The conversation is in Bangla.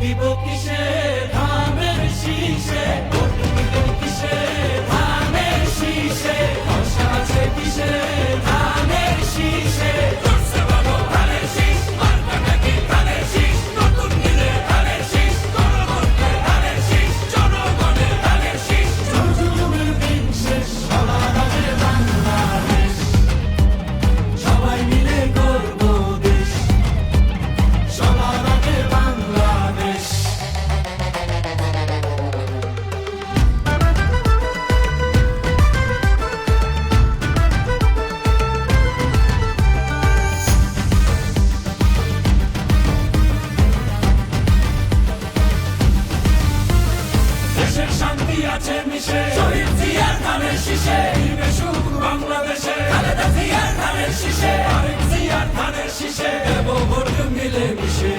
দিব কিসে ধানের শীষে, ভোট দিব কিসে ধানের শীষে, ভরসা আছে কিসে ধানের শীষে। জোরসে বলো ধানের শীষ, মার্কাটা কি ধানের শীষ, নতুন দিনে ধানের শীষ, গণভোটে ধানের শীষ, জনগণের ধানের শীষ। জুলুমের দিন শেষ, সবার আগে বাংলাদেশ, সবাই মিলে গর্ব দেশ, সবার আগে বাংলাদেশ। দেশের শান্তি আছে মিশে, শহীদ জিয়ার ধানের শীষে, দিবে সুখ বাংলাদেশে, খালেদা জিয়ার ধানের শীষে, আরেক জিয়ার ধানের শীষে, দেব ভোট মিলে মিশে।